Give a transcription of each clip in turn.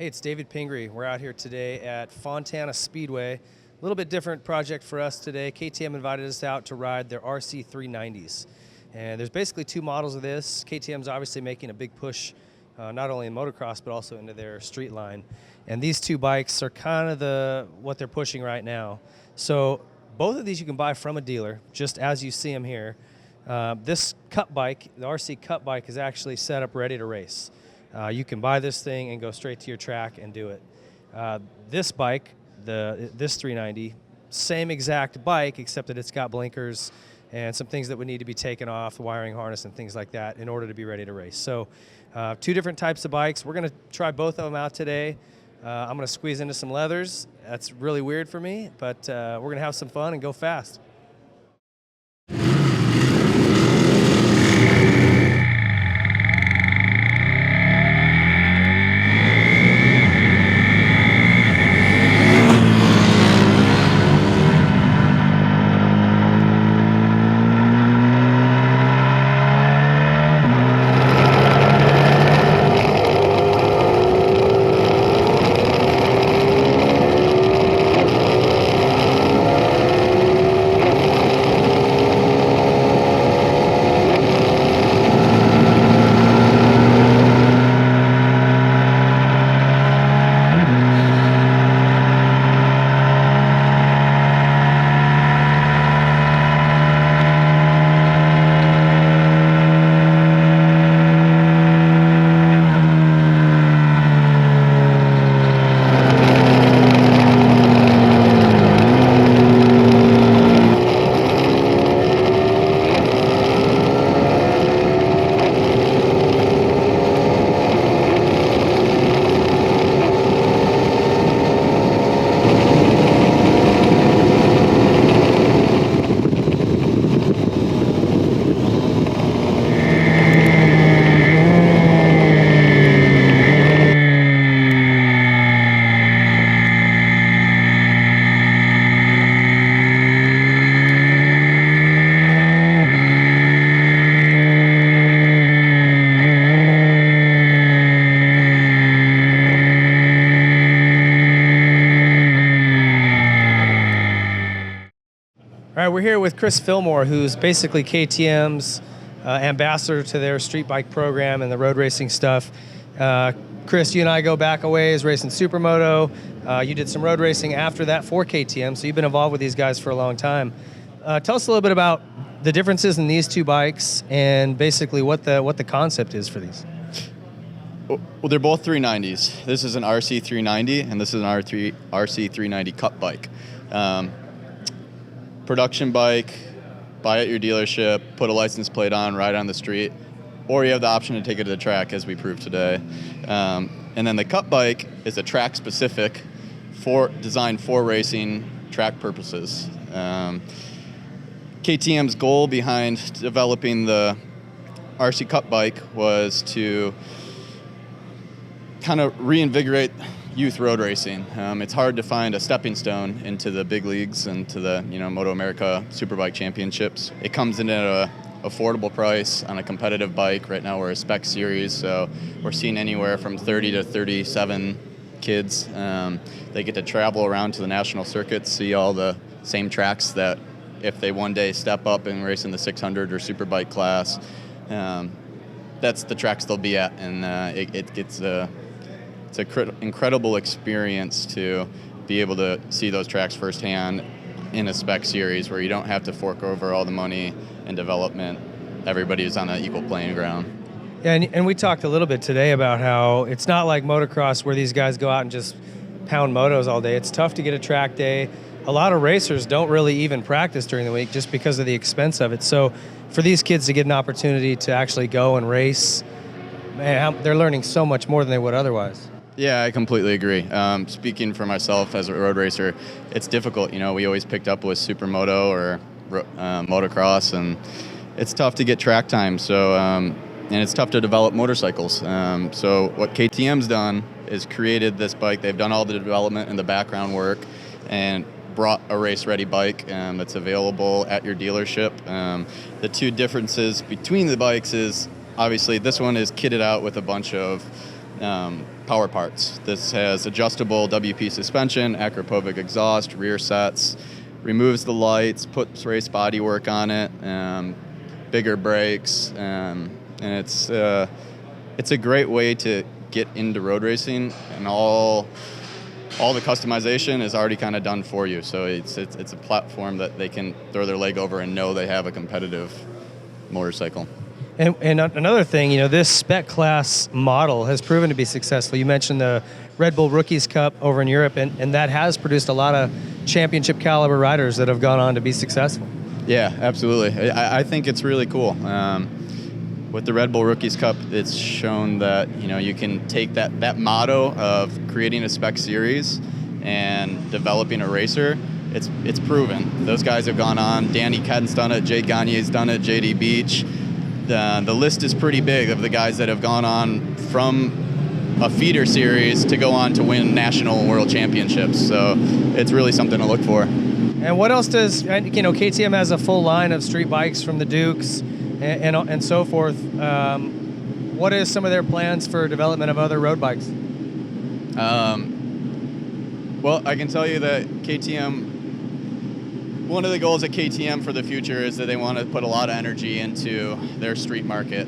Hey, it's David Pingree. We're out here today at Fontana Speedway. A little bit different project for us today. KTM invited us out to ride their RC 390s. And there's basically two models of this. KTM's obviously making a big push, not only in motocross, but also into their street line. And these two bikes are kind of what they're pushing right now. So both of these you can buy from a dealer, just as you see them here. This Cup bike, the RC Cup bike, is actually set up ready to race. You can buy this thing and go straight to your track and do it. This bike, this 390, same exact bike, except that it's got blinkers and some things that would need to be taken off, the wiring harness and things like that in order to be ready to race. So two different types of bikes. We're going to try both of them out today. I'm going to squeeze into some leathers. That's really weird for me, but we're going to have some fun and go fast. All right, we're here with Chris Fillmore, who's basically KTM's ambassador to their street bike program and the road racing stuff. Chris, you and I go back a ways racing Supermoto. You did some road racing after that for KTM, so you've been involved with these guys for a long time. Tell us a little bit about the differences in these two bikes and basically what the concept is for these. Well, they're both 390s. This is an RC 390, and this is an RC 390 Cup bike. Production bike, buy at your dealership, put a license plate on, ride on the street, or you have the option to take it to the track, as we proved today. And then the Cup bike is a track specific, designed for racing track purposes. KTM's goal behind developing the RC Cup bike was to kind of reinvigorate youth road racing. It's hard to find a stepping stone into the big leagues and to the Moto America Superbike Championships. It comes in at an affordable price on a competitive bike. Right now we're a spec series, so we're seeing anywhere from 30 to 37 kids. They get to travel around to the national circuits, see all the same tracks that if they one day step up and race in the 600 or Superbike class, that's the tracks they'll be at, and it's an incredible experience to be able to see those tracks firsthand in a spec series where you don't have to fork over all the money and development. Everybody is on an equal playing ground. Yeah, and we talked a little bit today about how it's not like motocross where these guys go out and just pound motos all day. It's tough to get a track day. A lot of racers don't really even practice during the week just because of the expense of it. So for these kids to get an opportunity to actually go and race, man, they're learning so much more than they would otherwise. Yeah, I completely agree. Speaking for myself as a road racer, it's difficult. We always picked up with Supermoto or Motocross, and it's tough to get track time. So, and it's tough to develop motorcycles. So what KTM's done is created this bike. They've done all the development and the background work and brought a race-ready bike that's available at your dealership. The two differences between the bikes is obviously this one is kitted out with a bunch of power parts. This has adjustable WP suspension, Akrapovic exhaust, rear sets, removes the lights, puts race bodywork on it, bigger brakes, and it's a great way to get into road racing, and all the customization is already kind of done for you. So it's a platform that they can throw their leg over and know they have a competitive motorcycle. And another thing, this spec class model has proven to be successful. You mentioned the Red Bull Rookies Cup over in Europe, and that has produced a lot of championship caliber riders that have gone on to be successful. Yeah, absolutely. I think it's really cool. With the Red Bull Rookies Cup, it's shown that you can take that motto of creating a spec series and developing a racer. It's proven. Those guys have gone on. Danny Kedden's done it. Jay Gagne's done it. JD Beach. The list is pretty big of the guys that have gone on from a feeder series to go on to win national and world championships. So it's really something to look for. And what else does KTM has a full line of street bikes from the Dukes and so forth. What is some of their plans for development of other road bikes? Well, I can tell you that one of the goals at KTM for the future is that they want to put a lot of energy into their street market.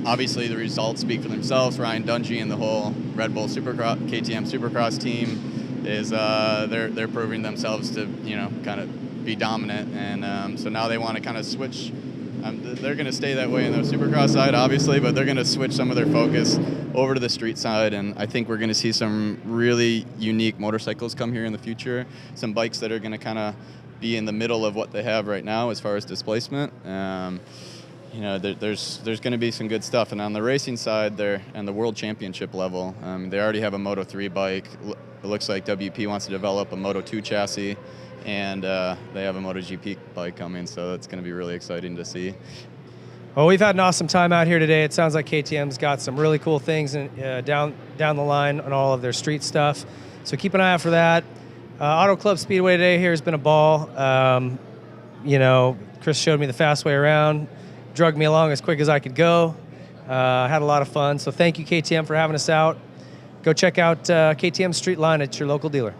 Obviously, the results speak for themselves. Ryan Dungey and the whole Red Bull Supercross, KTM Supercross team is they're proving themselves to kind of be dominant, and so now they want to kind of switch. They're going to stay that way in the Supercross side, obviously, but they're going to switch some of their focus over to the street side, and I think we're going to see some really unique motorcycles come here in the future, some bikes that are going to kind of be in the middle of what they have right now as far as displacement. There's going to be some good stuff, and on the racing side, and the World Championship level, they already have a Moto3 bike. It looks like WP wants to develop a Moto2 chassis, and they have a MotoGP bike coming, so it's going to be really exciting to see. Well, we've had an awesome time out here today. It sounds like KTM's got some really cool things down the line on all of their street stuff, so keep an eye out for that. Auto Club Speedway today here has been a ball. Chris showed me the fast way around, drug me along as quick as I could go. Had a lot of fun, so thank you, KTM, for having us out. Go check out KTM Street Line at your local dealer.